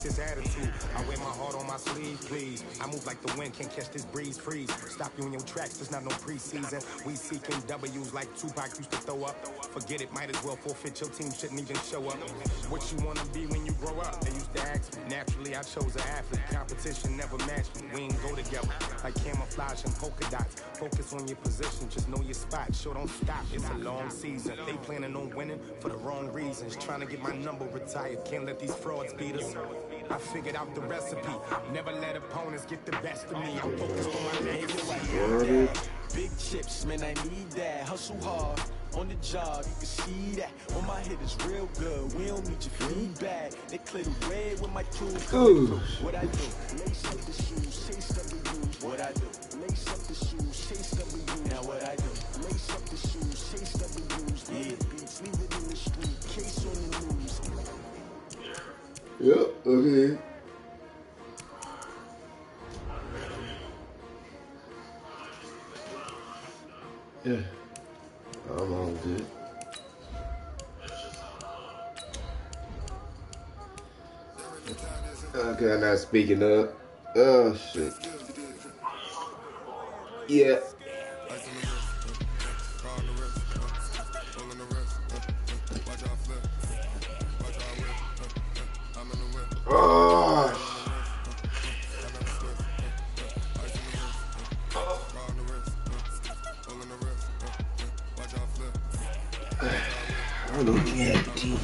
This attitude, I wear my heart on my sleeve, please. I move like the wind, can't catch this breeze, freeze. Stop you in your tracks, there's not no preseason. We seeking W's like Tupac used to throw up. Forget it, might as well forfeit, your team shouldn't even show up. What you wanna be when you grow up? They used to ask me. Naturally, I chose an athlete. Competition never matched me. We ain't go together like camouflage and polka dots. Focus on your position, just know your spot. Sure, don't stop, it's a long season. They planning on winning for the wrong reasons. Trying to get my number retired, can't let these frauds beat us. I figured out the recipe. Never let opponents get the best of me. I'm focused on my legacy. Big chips, man, I need that. Hustle hard on the job, you can see that. On my head is real good. We don't need your feedback. They clear the way with my crew. What I do? Lace up the shoes, chase W's. What I do? Lace up the shoes, chase W's. Now what I do? Lace up the shoes, chase W's. Yeah, beats, leave it in the street, case on the news. Yep, okay. Yeah, I'm all good. Okay, I'm not speaking up. Oh, shit. Yeah. Oh. I'm looking at the team.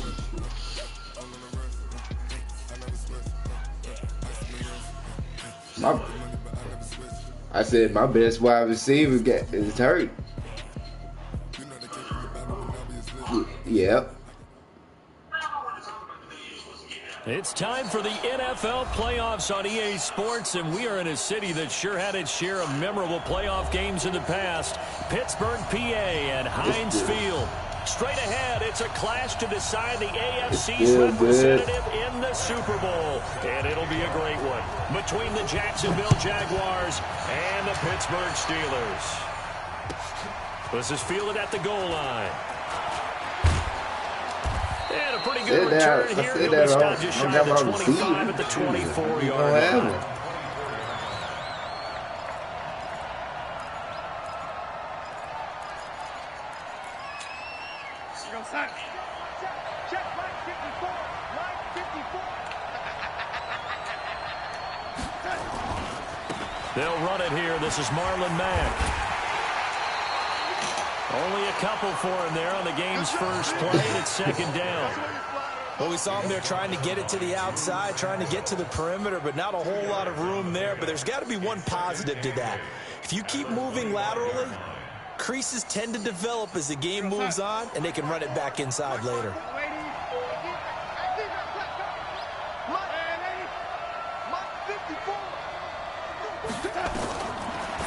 I said my best wide receiver is hurt. Yep. It's time for the NFL playoffs on EA Sports, and we are in a city that sure had its share of memorable playoff games in the past. Pittsburgh, PA, and Heinz Field. Straight ahead, it's a clash to decide the AFC's representative in the Super Bowl. And it'll be a great one between the Jacksonville Jaguars and the Pittsburgh Steelers. This is fielded at the goal line. And a pretty good return here. He'll be stopped just shy of the 25 at the 24-yard line. They'll run it here. This is Marlon Mack. Only a couple for him there on the game's first play, and it's second down. Well, we saw him there trying to get it to the outside, trying to get to the perimeter, but not a whole lot of room there. But there's got to be one positive to that. If you keep moving laterally, creases tend to develop as the game moves on, and they can run it back inside later.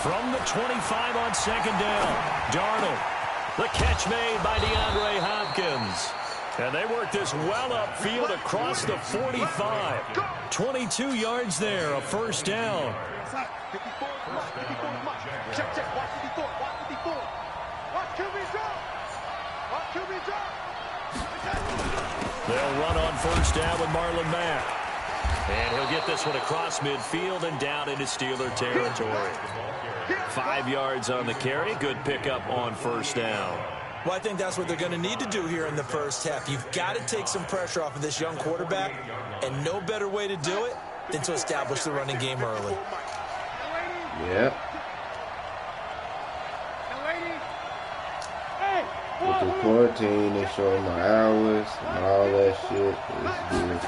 From the 25 on second down, Darnold. The catch made by DeAndre Hopkins. And they work this well upfield across the 45. 22 yards there, a first down. They'll run on first down with Marlon Mack. And he'll get this one across midfield and down into Steeler territory. 5 yards on the carry. Good pickup on first down. Well, I think that's what they're going to need to do here in the first half. You've got to take some pressure off of this young quarterback, and no better way to do it than to establish the running game early. Yep. With the quarantine, they show my hours and all that shit. It's good.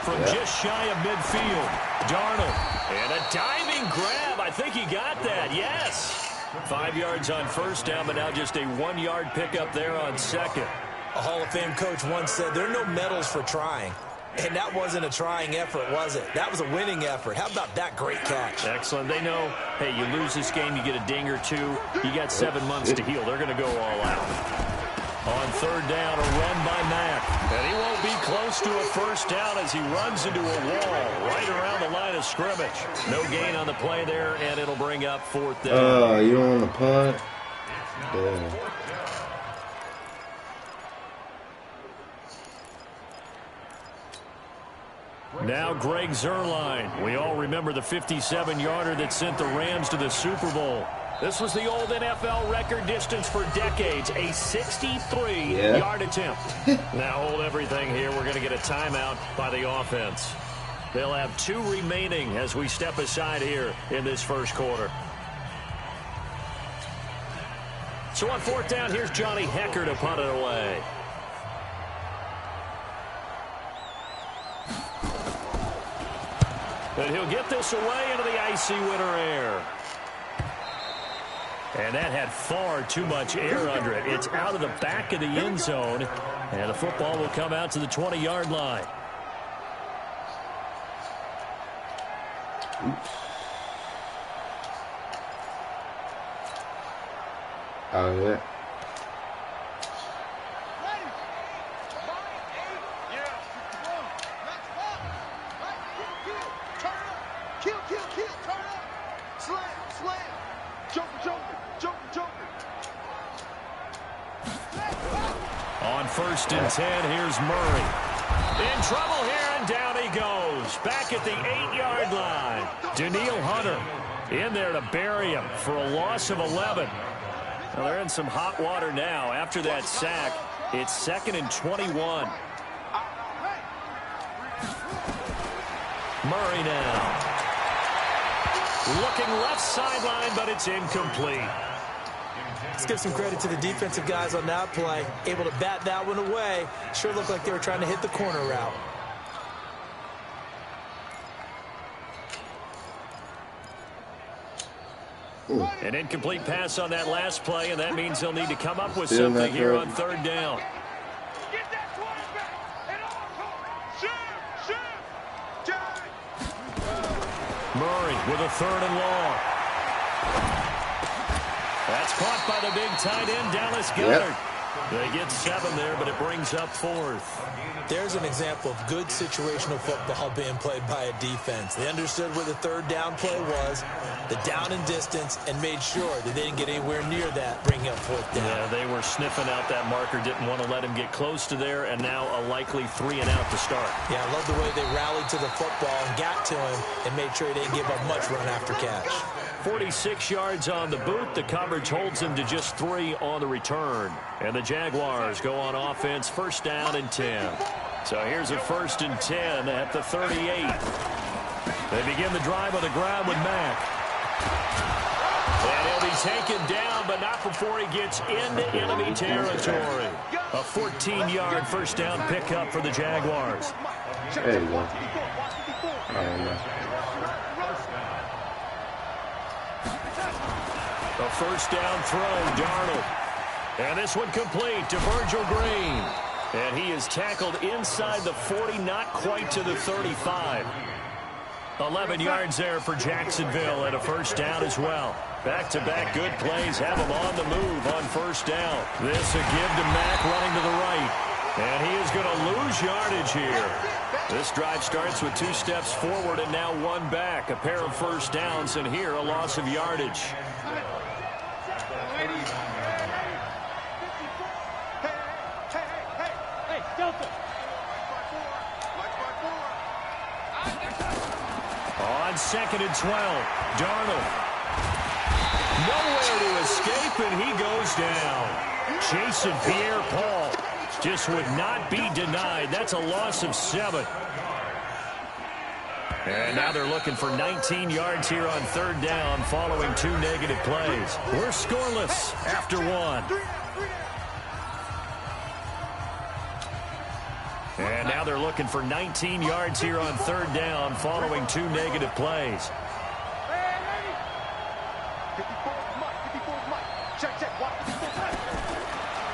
From just shy of midfield, Darnold. And a diving grab. I think he got that. Yes. 5 yards on first down, but now just a 1 yard pickup there on second. A Hall of Fame coach once said there are no medals for trying. And that wasn't a trying effort, was it? That was a winning effort. How about that great catch? Excellent. They know, hey, you lose this game, you get a ding or two. You got 7 months to heal. They're going to go all out. On third down, a run by Mack. And he won't be close to a first down as he runs into a wall right around the line of scrimmage. No gain on the play there, and it'll bring up fourth down. You on the punt? Damn. Now Greg Zuerlein. We all remember the 57-yarder that sent the Rams to the Super Bowl. This was the old NFL record distance for decades, a 63-yard attempt. Now hold everything here. We're going to get a timeout by the offense. They'll have 2 remaining as we step aside here in this first quarter. So on 4th down, here's Johnny Hekker to punt it away. And he'll get this away into the icy winter air. And that had far too much air under it. It's out of the back of the end zone. And the football will come out to the 20-yard line. Oops. Oh, yeah. On 1st and 10, here's Murray. In trouble here, and down he goes. Back at the 8-yard line. Danielle Hunter in there to bury him for a loss of 11. Well, they're in some hot water now. After that sack, it's 2nd and 21. Murray now. Looking left sideline, but it's incomplete. Let's give some credit to the defensive guys on that play. Able to bat that one away. Sure looked like they were trying to hit the corner route. An incomplete pass on that last play, and that means they'll need to come up with something here on 3rd down. Murray with a 3rd and long. That's caught by the big tight end, Dallas Goedert. Yep. They get 7 there, but it brings up 4th. There's an example of good situational football being played by a defense. They understood where the 3rd down play was, the down and distance, and made sure that they didn't get anywhere near that, bringing up 4th down. Yeah, they were sniffing out that marker, didn't want to let him get close to there, and now a likely 3 and out to start. Yeah, I love the way they rallied to the football and got to him and made sure he didn't give up much run after catch. 46 yards on the boot. The coverage holds him to just 3 on the return. And the Jaguars go on offense, 1st down and 10. So here's a 1st and 10 at the 38. They begin the drive on the ground with Mack. And he'll be taken down, but not before he gets into enemy territory. A 14-yard 1st down pickup for the Jaguars. There you go. A 1st down throw, Darnold. And this one complete to Virgil Green. And he is tackled inside the 40, not quite to the 35. 11 yards there for Jacksonville and a 1st down as well. Back-to-back good plays have him on the move on 1st down. This a give to Mack running to the right. And he is going to lose yardage here. This drive starts with 2 steps forward and now 1 back. A pair of 1st downs, and here a loss of yardage. On 2nd and 12, Darnold. Nowhere to escape, and he goes down. Jason Pierre-Paul just would not be denied. That's a loss of 7. And now they're looking for 19 yards here on 3rd down following 2 negative plays. We're scoreless after 1. And now they're looking for 19 yards here on 3rd down following 2 negative plays.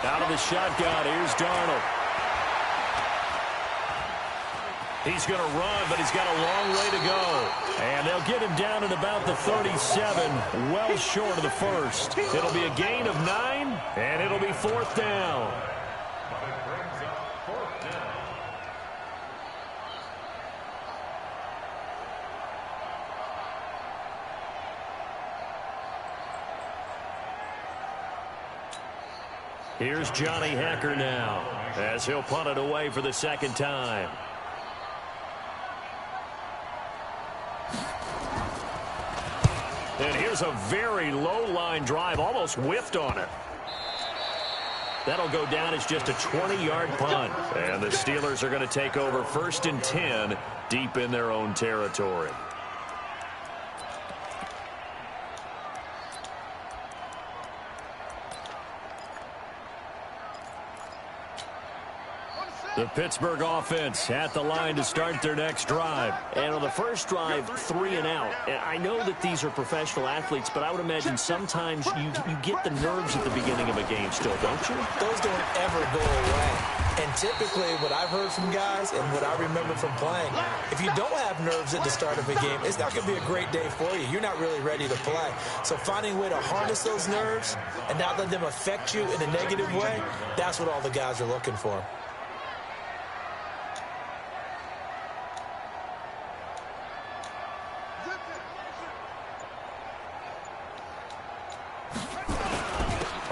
Out of the shotgun, here's Darnold. He's going to run, but he's got a long way to go. And they'll get him down at about the 37, well short of the 1st. It'll be a gain of 9, and it'll be 4th down. Here's Johnny Hekker now, as he'll punt it away for the 2nd time. And here's a very low line drive, almost whiffed on it. That'll go down as just a 20-yard punt. And the Steelers are going to take over 1st and 10 deep in their own territory. The Pittsburgh offense at the line to start their next drive. And on the first drive, 3 and out. I know that these are professional athletes, but I would imagine sometimes you get the nerves at the beginning of a game still, don't you? Those don't ever go away. And typically what I've heard from guys and what I remember from playing, if you don't have nerves at the start of a game, it's not going to be a great day for you. You're not really ready to play. So finding a way to harness those nerves and not let them affect you in a negative way, that's what all the guys are looking for.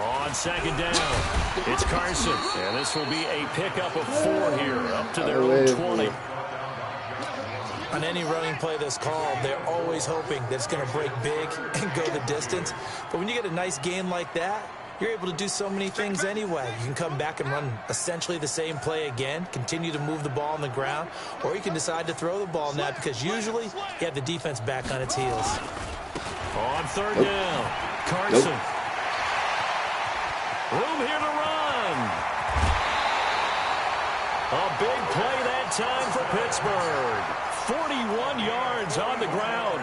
On second down, it's Carson. And this will be a pickup of 4 here, up to their own 20. On any running play that's called, they're always hoping that it's going to break big and go the distance. But when you get a nice gain like that, you're able to do so many things anyway. You can come back and run essentially the same play again, continue to move the ball on the ground, or you can decide to throw the ball now because usually you have the defense back on its heels. On 3rd down, Carson. Nope. Room here to run. A big play that time for Pittsburgh. 41 yards on the ground.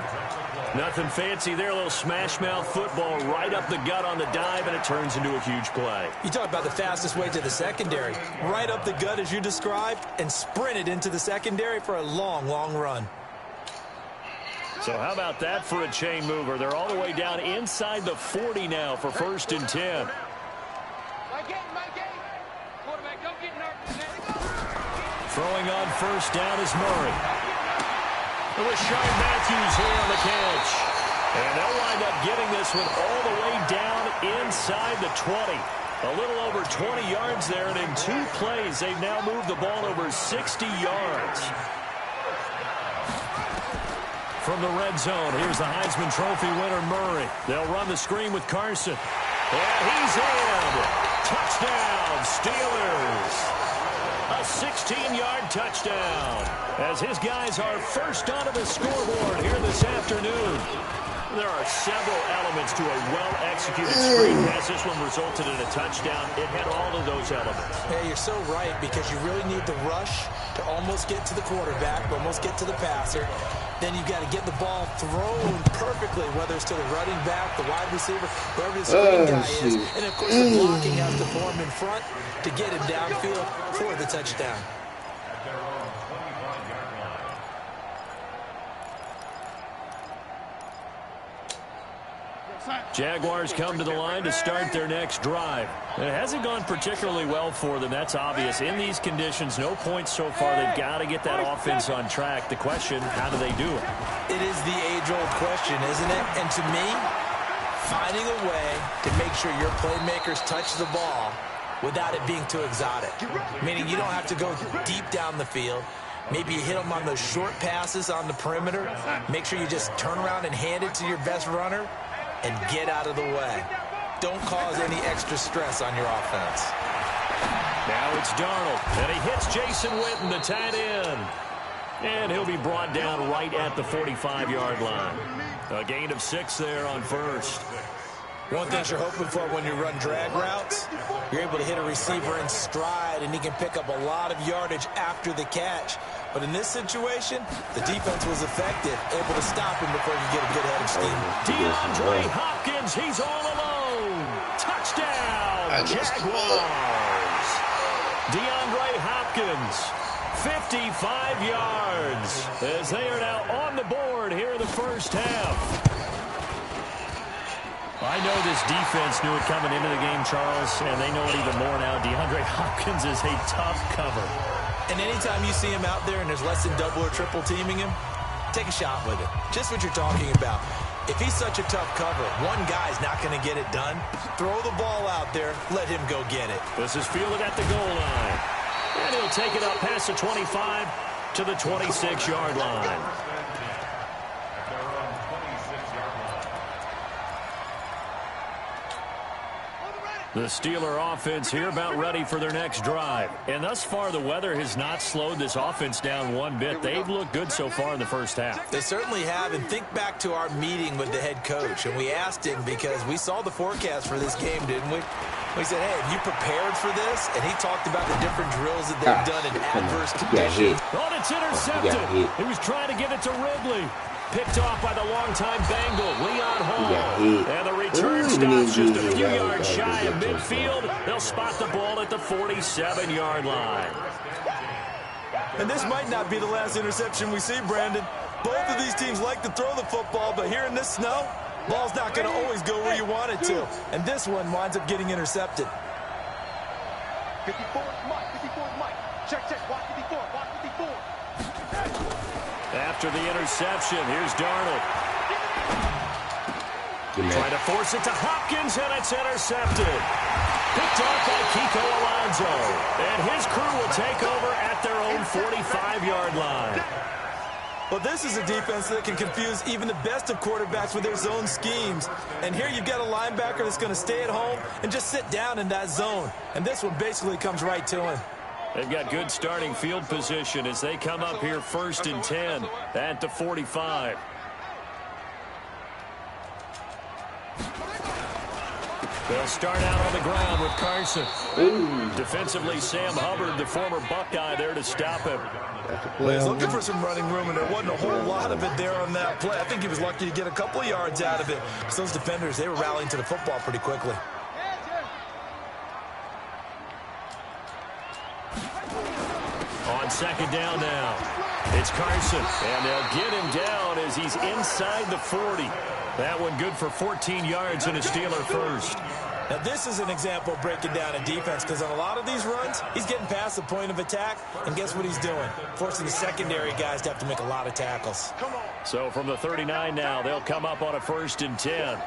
Nothing fancy there. A little smash mouth football right up the gut on the dive, and it turns into a huge play. You talk about the fastest way to the secondary. Right up the gut as you described and sprinted into the secondary for a long, long run. So how about that for a chain mover? They're all the way down inside the 40 now for 1st and 10. Throwing on 1st down is Murray. Rashard Matthews here on the catch. And they'll wind up getting this one all the way down inside the 20. A little over 20 yards there, and in 2 plays, they've now moved the ball over 60 yards. From the red zone, here's the Heisman Trophy winner, Murray. They'll run the screen with Carson. And he's in. Touchdown, Steelers. A 16-yard touchdown as his guys are first onto the scoreboard here this afternoon. There are several elements to a well-executed screen pass. This one resulted in a touchdown. It had all of those elements. Yeah, you're so right because you really need the rush to almost get to the quarterback, almost get to the passer. Then you've got to get the ball thrown perfectly, whether it's to the running back, the wide receiver, whoever the screen guy is. And, of course, the blocking has to form in front to get him downfield for the touchdown. Jaguars come to the line to start their next drive. It hasn't gone particularly well for them. That's obvious. In these conditions, no points so far. They've got to get that offense on track. The question, how do they do it? It is the age-old question, isn't it? And to me, finding a way to make sure your playmakers touch the ball without it being too exotic. Meaning you don't have to go deep down the field. Maybe you hit them on those short passes on the perimeter. Make sure you just turn around and hand it to your best runner and get out of the way. Don't cause any extra stress on your offense. Now it's Darnold, and he hits Jason Witten, the tight end. And he'll be brought down right at the 45-yard line. A gain of 6 there on 1st. One thing you're hoping for when you run drag routes, you're able to hit a receiver in stride, and he can pick up a lot of yardage after the catch. But in this situation, the defense was effective, able to stop him before he could get a good head of steam. DeAndre Hopkins, he's all alone. Touchdown, Jaguars. DeAndre Hopkins, 55 yards, as they are now on the board here in the first half. I know this defense knew it coming into the game, Charles, and they know it even more now. DeAndre Hopkins is a tough cover. And anytime you see him out there and there's less than double or triple teaming him, take a shot with it. Just what you're talking about. If he's such a tough cover, one guy's not going to get it done. Throw the ball out there. Let him go get it. This is fielded at the goal line. And he'll take it up past the 25 to the 26-yard line. The Steeler offense here about ready for their next drive. And thus far, the weather has not slowed this offense down one bit. They've looked good so far in the first half. They certainly have. And think back to our meeting with the head coach. And we asked him because we saw the forecast for this game, didn't we? We said, hey, have you prepared for this? And he talked about the different drills that they've done in adverse conditions. Oh, it's intercepted. He was trying to give it to Ridley. Picked off by the longtime Bengal, Leon Hall. And the return stops just a few yards shy of midfield. They'll spot the ball at the 47-yard line. And this might not be the last interception we see, Brandon. Both of these teams like to throw the football, but here in this snow, ball's not going to always go where you want it to. And this one winds up getting intercepted. 54 Mike. Check, watch 54, watch 54. After the interception, here's Darnold. Trying to force it to Hopkins, and it's intercepted. Picked off by Kiko Alonso. And his crew will take over at their own 45-yard line. Well, this is a defense that can confuse even the best of quarterbacks with their zone schemes. And here you've got a linebacker that's going to stay at home and just sit down in that zone. And this one basically comes right to him. They've got good starting field position as they come up here 1st and 10 at the 45. They'll start out on the ground with Carson. Defensively, Sam Hubbard, the former Buckeye, there to stop him. He's looking for some running room, and there wasn't a whole lot of it there on that play. I think he was lucky to get a couple of yards out of it. Because those defenders, they were rallying to the football pretty quickly. On 2nd down now, it's Carson, and they'll get him down as he's inside the 40. That one good for 14 yards and a Steeler first. Now, this is an example of breaking down a defense because on a lot of these runs, he's getting past the point of attack, and guess what he's doing? Forcing the secondary guys to have to make a lot of tackles. So from the 39 now, they'll come up on a 1st and 10.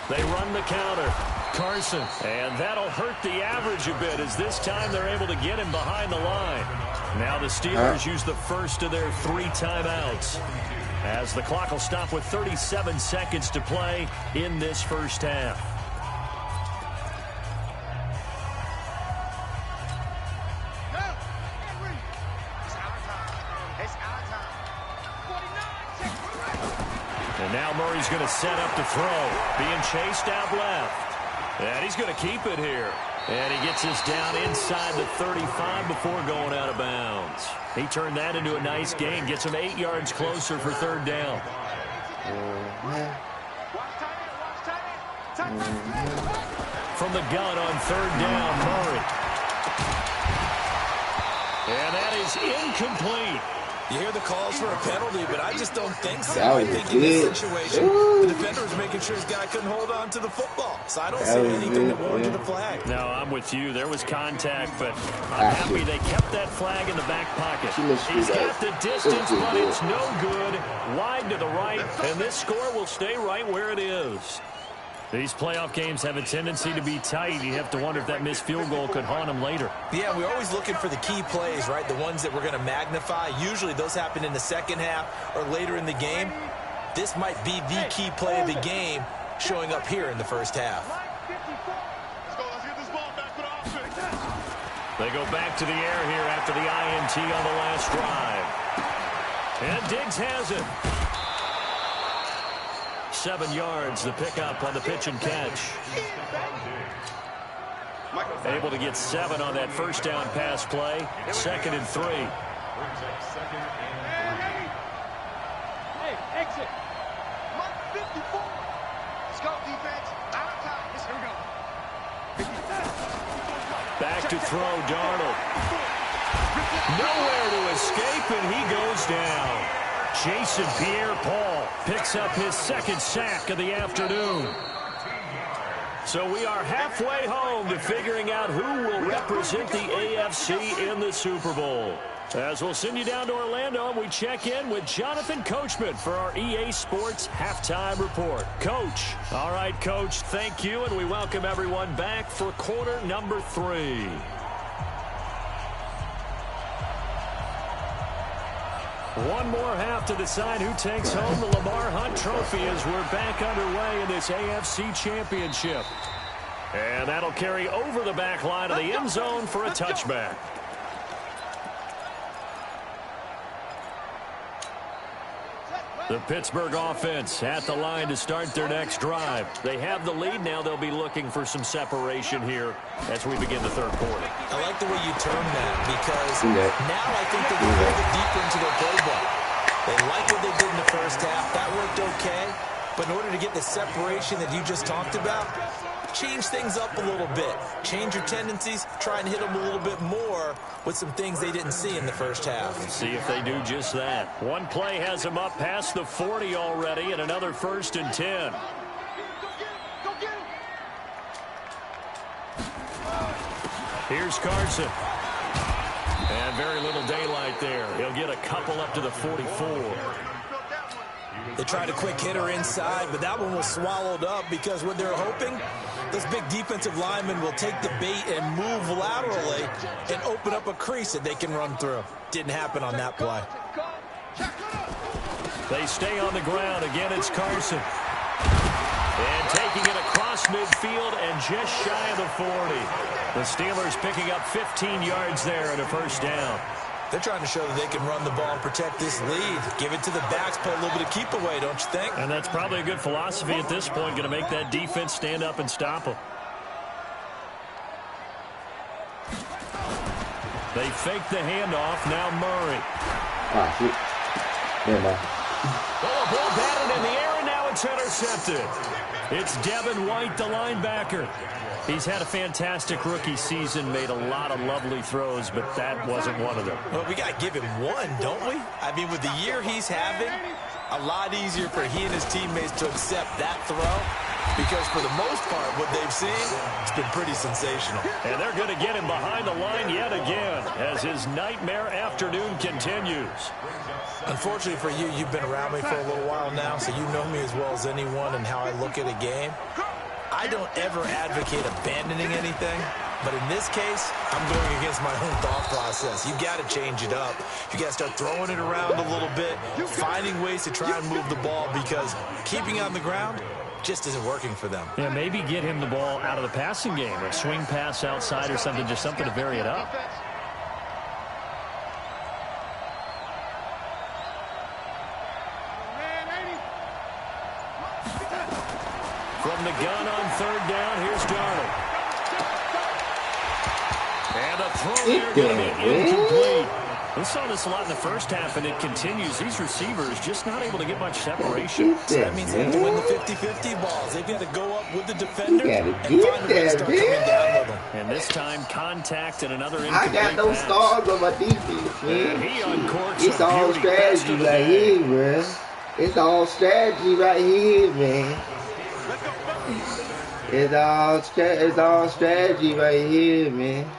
They run the counter. Carson, and that'll hurt the average a bit as this time they're able to get him behind the line. Now the Steelers use the first of their 3 timeouts as the clock will stop with 37 seconds to play in this first half. And now Murray's going to set up to throw, being chased out left. And he's going to keep it here. And he gets us down inside the 35 before going out of bounds. He turned that into a nice gain. Gets him 8 yards closer for 3rd down. From the gun on 3rd down, Murray. And that is incomplete. You hear the calls for a penalty, but I just don't think so. I think in this situation, the defender was making sure his guy couldn't hold on to the football. So I don't see anything that warranted the flag. No, I'm with you. There was contact, but I'm happy they kept that flag in the back pocket. He's got the distance, but it's no good. Wide to the right, and this score will stay right where it is. These playoff games have a tendency to be tight. You have to wonder if that missed field goal could haunt them later. Yeah, we're always looking for the key plays, right? The ones that we're going to magnify. Usually those happen in the second half or later in the game. This might be the key play of the game showing up here in the first half. They go back to the air here after the INT on the last drive. And Diggs has it. 7 yards, the pickup on the pitch and catch. Able to get 7 on that first down pass play. 2nd and 3. Hey, exit. Mark 54. Let's go, defense. Out of time. Here we go. Back to throw, Darnold. Nowhere to escape, and he goes down. Jason Pierre-Paul picks up his 2nd sack of the afternoon. So we are halfway home to figuring out who will represent the AFC in the Super Bowl. As we'll send you down to Orlando, and we check in with Jonathan Coachman for our EA Sports Halftime Report. Coach. All right, Coach, thank you, and we welcome everyone back for quarter number 3. One more half to decide who takes home the Lamar Hunt Trophy as we're back underway in this AFC Championship. And that'll carry over the back line of the end zone for a touchback. The Pittsburgh offense at the line to start their next drive. They have the lead. Now they'll be looking for some separation here as we begin the third quarter. I like the way you term that because now I think they can go deeper into their playbook. They like what they did in the first half. That worked okay. But in order to get the separation that you just talked about, change things up a little bit. Change your tendencies. Try and hit them a little bit more with some things they didn't see in the first half. See if they do just that. One play has them up past the 40 already, and another 1st and 10. Here's Carson. And very little daylight there. He'll get a couple up to the 44. They tried a quick hitter inside, but that one was swallowed up because what they're hoping, this big defensive lineman will take the bait and move laterally and open up a crease that they can run through. Didn't happen on that play. They stay on the ground. Again, it's Carson. And taking it across midfield and just shy of the 40. The Steelers picking up 15 yards there and a 1st down. They're trying to show that they can run the ball and protect this lead. Give it to the backs, play a little bit of keep away, don't you think? And that's probably a good philosophy at this point, going to make that defense stand up and stop them. They fake the handoff. Now Murray. Ah, shit. Never mind. Oh, ball batted in the air, and now it's intercepted. It's Devin White, the linebacker. He's had a fantastic rookie season, made a lot of lovely throws, but that wasn't one of them. Well, we got to give him one, don't we? I mean, with the year he's having, a lot easier for he and his teammates to accept that throw because for the most part, what they've seen, it's been pretty sensational. And they're going to get him behind the line yet again as his nightmare afternoon continues. Unfortunately for you, you've been around me for a little while now, so you know me as well as anyone and how I look at a game. I don't ever advocate abandoning anything, but in this case, I'm going against my own thought process. You got to change it up. You got to start throwing it around a little bit, finding ways to try and move the ball because keeping it on the ground just isn't working for them. Yeah, maybe get him the ball out of the passing game, or a swing pass outside or something, just something to vary it up. From the gun on 3rd down, here's Darnold. And a throw there going to be incomplete. We saw this a lot in the first half, and it continues. These receivers just not able to get much separation. So that means they have to win the 50-50 balls. They've got to go up with the defender and find a way to start coming down with them. And this time, contact and another incomplete I got no pass. stars on my defense, man. He uncorks It's a all beauty. Best strategy of the right day. here, man. It's all strategy right here, man. It's all strategy right here, man.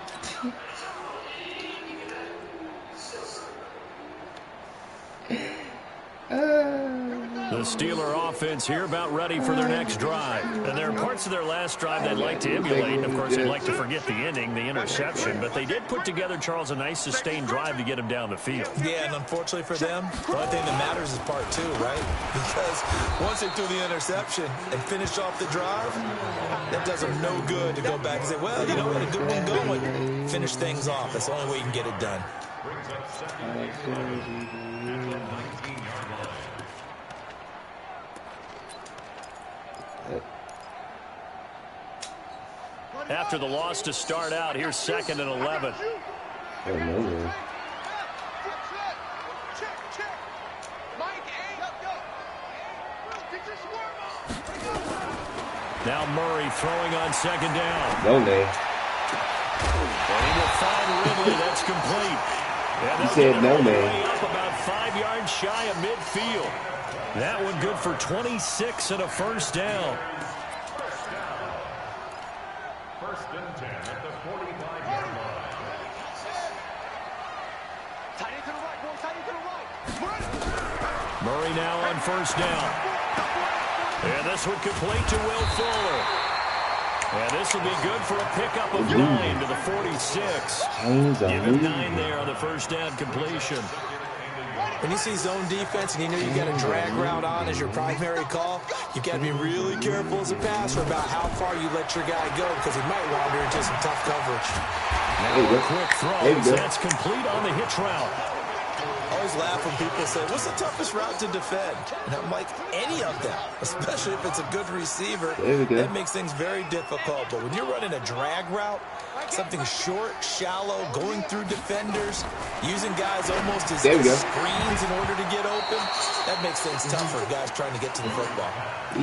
The Steeler offense here about ready for their next drive. And there are parts of their last drive they'd like to emulate. And, of course, they'd like to forget the ending, the interception. But they did put together, Charles, a nice sustained drive to get him down the field. Yeah, and unfortunately for them, the only thing that matters is part 2, right? Because once they threw the interception and finished off the drive, that does them no good to go back and say, well, you know what, a good one going. Finish things off. That's the only way you can get it done. After the loss to start out, here's 2nd and 11. Oh, no, man. Now Murray throwing on 2nd down. No, man. And he will find Ridley. That's complete. And He said no, man. Way up about 5 yards shy of midfield. That one good for 26 and a 1st down. Murray now on 1st down. And this one complete to Will Fuller. And this will be good for a pickup of 9 to the 46. Give him 9 there on the 1st down completion. When you see zone defense and you know you got a drag route on as your primary call, you've got to be really careful as a passer about how far you let your guy go because he might wander into some tough coverage. Now a quick throw. That's complete on the hitch route. I always laugh when people say, what's the toughest route to defend? And I'm like, any of them, especially if it's a good receiver. That makes things very difficult. But when you're running a drag route, something short, shallow, going through defenders, using guys almost as screens in order to get open, that makes things tough for guys trying to get to the football.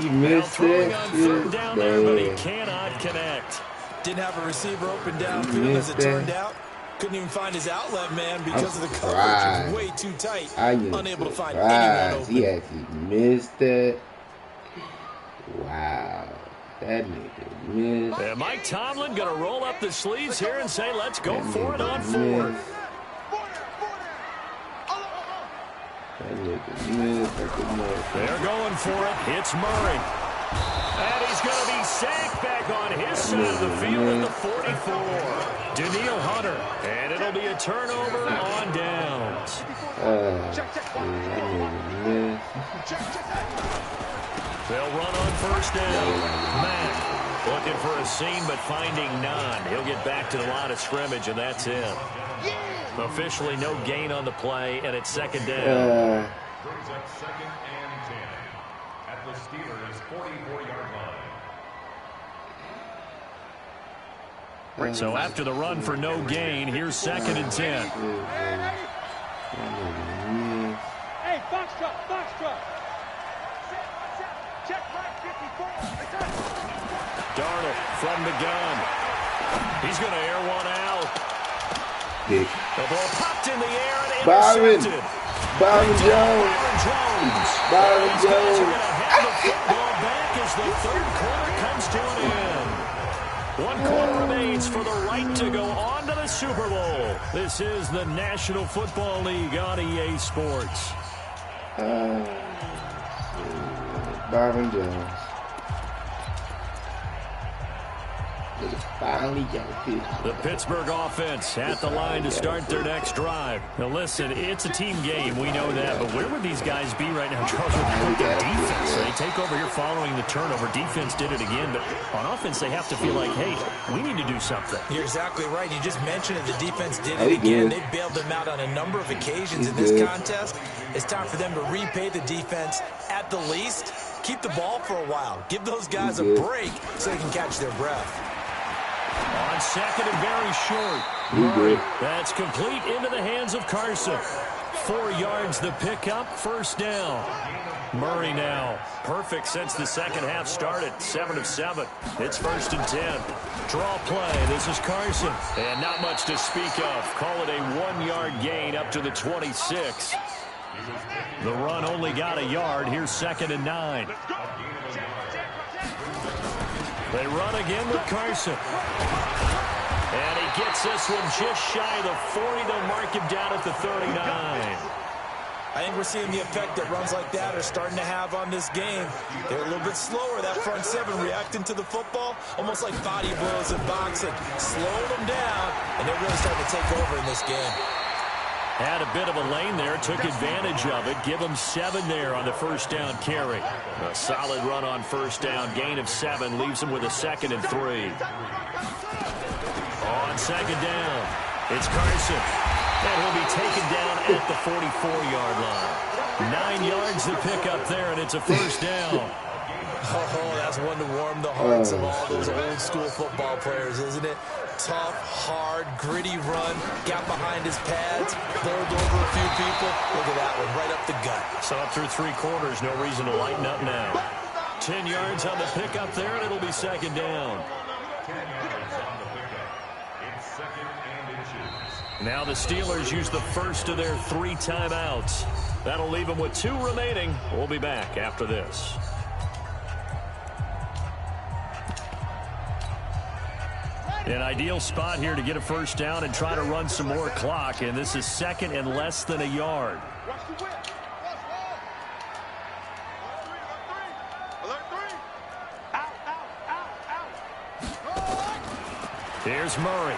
He missed throwing on third down there, but he cannot connect. Didn't have a receiver open downfield as it turned out. Couldn't even find his outlet man because of the coverage. It was way too tight. Unable to find anyone open. He actually missed that. Wow. That nigga missed. And Mike Tomlin going to roll up the sleeves here and say, let's go for it on fourth. That nigga missed. They're going for it. It's Murray. And he's going to be sacked back on his side of the field at the 44. Danielle Hunter. And it'll be a turnover on downs. They'll run on first down. Mack looking for a seam but finding none. He'll get back to the line of scrimmage, and that's it. Officially no gain on the play, and it's second down. Brings up 2nd and 10 at the Steelers' 44-yard line. So after the run for no gain, here's 2nd and 10. Hey, box truck. Check back 54. Darnold from the gun. He's going to air one out. The ball popped in the air and intercepted. Byron Jones. Byron These guys are going to have the football back as the third quarter comes to an end. 1 quarter remains for the right to go on to the Super Bowl. This is the National Football League on EA Sports. Byron Jones. Finally got it. The Pittsburgh offense at the line to start their next drive. Now listen, it's a team game. We know that. But where would these guys be right now, Charles, with their defense? So they take over here following the turnover. Defense did it again. But on offense, they have to feel like, hey, we need to do something. You're exactly right. You just mentioned it. The defense did it again. They bailed them out on a number of occasions in this contest. It's time for them to repay the defense at the least. Keep the ball for a while. Give those guys a break so they can catch their breath. On second and very short. Murray. That's complete into the hands of Carson. 4 yards the pickup, first down. Murray now. Perfect since the second half started. 7 of 7. It's 1st and 10. Draw play. This is Carson. And not much to speak of. Call it a 1-yard gain up to the 26. The run only got a yard. Here's 2nd and 9. They run again with Carson. And he gets this one just shy of the 40. They'll mark him down at the 39. I think we're seeing the effect that runs like that are starting to have on this game. They're a little bit slower, that front seven, reacting to the football, almost like body blows in boxing. Slowing them down, and they're really starting to take over in this game. Had a bit of a lane there, took advantage of it. Give him 7 there on the first down carry. A solid run on first down, gain of 7, leaves him with a 2nd and 3. On second down, it's Carson. And he'll be taken down at the 44-yard line. 9 yards to pick up there, and it's a first down. Oh, that's one to warm the hearts of all those old school football players, isn't it? Tough, hard, gritty run, got behind his pads, bowled over a few people. Look at that one, right up the gut. So up through 3 quarters, no reason to lighten up now. 10 yards on the pickup there, and it'll be second down. 10 yards on the pickup. It's 2nd and inches. Now the Steelers use the first of their 3 timeouts. That'll leave them with 2 remaining. We'll be back after this. An ideal spot here to get a first down and try to run some more clock, and this is 2nd and less than a yard. Here's Murray.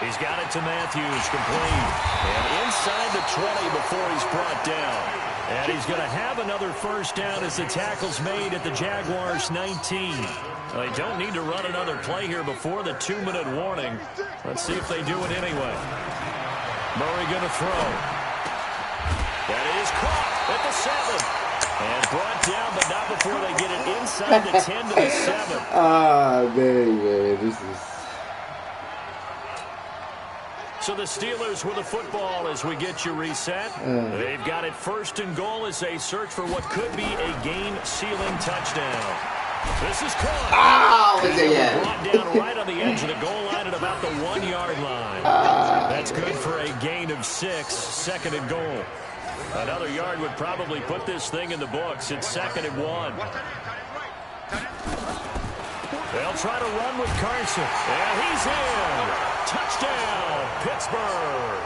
He's got it to Matthews, complete. And inside the he's brought down. And he's going to have another first down as the tackle's made at the Jaguars' 19. They don't need to run another play here before the 2-minute warning. Let's see if they do it anyway. Murray going to throw. That is caught at the 7. And brought down, but not before they get it inside the 10 to the 7. Ah, man, this is... So the Steelers with the football as we get you reset. They've got it first and goal as they search for what could be a game-sealing touchdown. This is caught. Oh, brought down right on the edge of the goal line at about the 1-yard line. That's good for a gain of 6, second and goal. Another yard would probably put this thing in the books. It's 2nd and 1. They'll try to run with Carson. And he's in. Touchdown, Pittsburgh.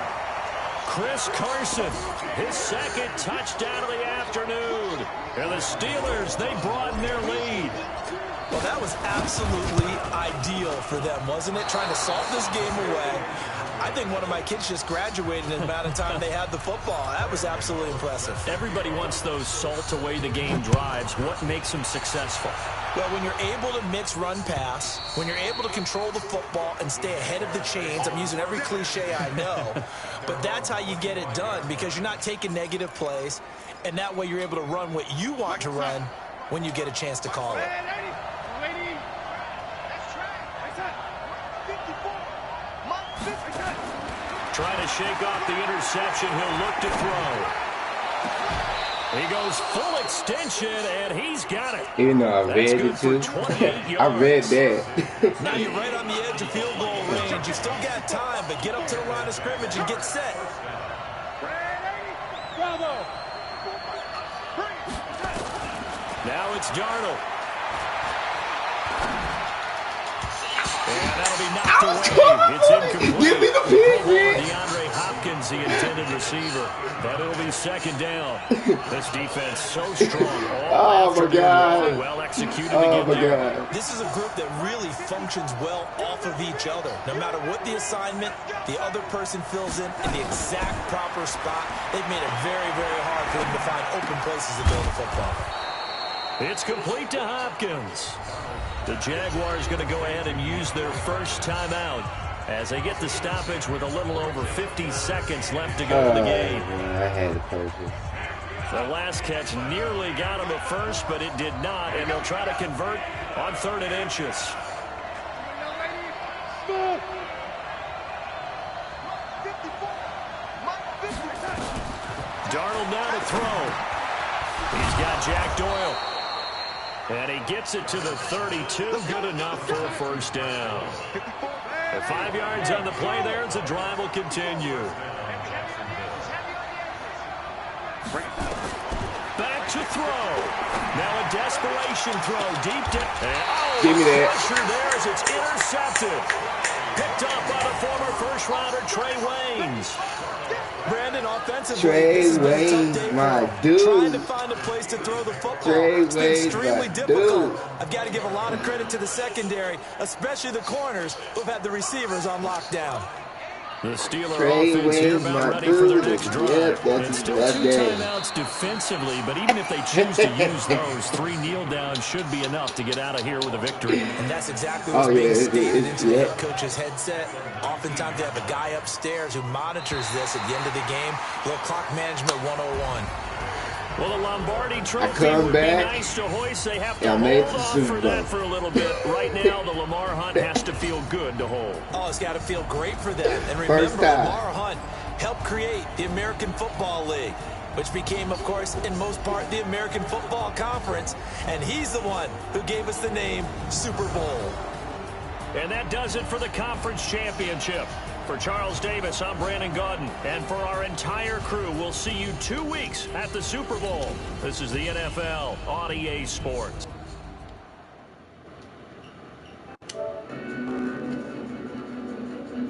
Chris Carson, his 2nd touchdown of the afternoon. And the Steelers, they broaden their lead. Well, that was absolutely ideal for them, wasn't it? Trying to salt this game away. I think one of my kids just graduated in the amount of time they had the football. That was absolutely impressive. Everybody wants those salt-away-the-game drives. What makes them successful? Well, when you're able to mix run-pass, when you're able to control the football and stay ahead of the chains, I'm using every cliche I know, but that's how you get it done because you're not taking negative plays, and that way you're able to run what you want to run when you get a chance to call it. Trying to shake off the interception. He'll look to throw. He goes full extension, and he's got it. Even though I read it too. I read that. Now you're right on the edge of field goal range. You still got time, but get up to the line of scrimmage and get set. Now it's Darnold. And that'll be knocked away. It's incomplete. Give me the pig, man. DeAndre Hopkins, the intended receiver. But it'll be 2nd down. This defense so strong. Oh, my God. Well executed Oh, again my there. God. This is a group that really functions well off of each other. No matter what the assignment, the other person fills in the exact proper spot. They've made it very, very hard for them to find open places to throw the football. It's complete to Hopkins. The Jaguars going to go ahead and use their first timeout as they get the stoppage with a little over 50 seconds left to go in the game. Man, I had it perfect. The last catch nearly got him a first, but it did not, and they'll try to convert on 3rd and inches. Darnold now to throw. He's got Jack Doyle. And he gets it to the 32. Good enough for a first down. 5 yards on the play there as the drive will continue. Back to throw. Now a desperation throw deep down. Give me that. Pressure there as it's intercepted. Picked up by the former first-rounder Trey Waynes. Brandon, offensively, Trey this has been a tough Waynes, day for my him. dude. Trying to find a place to throw the football. Trey It's been Waynes, extremely my difficult. dude. I've got to give a lot of credit to the secondary, especially the corners who've had the receivers on lockdown. The Steeler Trey offense here Waynes, about my ready for their dude. next drive. Yep, that's It's still that 2 game. timeouts defensively, but even if they choose to use those, 3 kneel downs should be enough to get out of here with a victory. And that's exactly what's being stated into the head coach's headset. Oftentimes they have a guy upstairs who monitors this at the end of the game. A little clock management 101. Well, the Lombardi Trophy come would back. be nice to hoist. They have to Yeah, made hold the off Super for Bowl. that for a little bit. Right now, the Lamar Hunt has to feel good to hold. Oh, it's got to feel great for them. And remember, First time. Lamar Hunt helped create the American Football League, which became, of course, in most part, the American Football Conference. And he's the one who gave us the name Super Bowl. And that does it for the conference championship. For Charles Davis, I'm Brandon Gaudin. And for our entire crew, we'll see you 2 weeks at the Super Bowl. This is the NFL on EA Sports.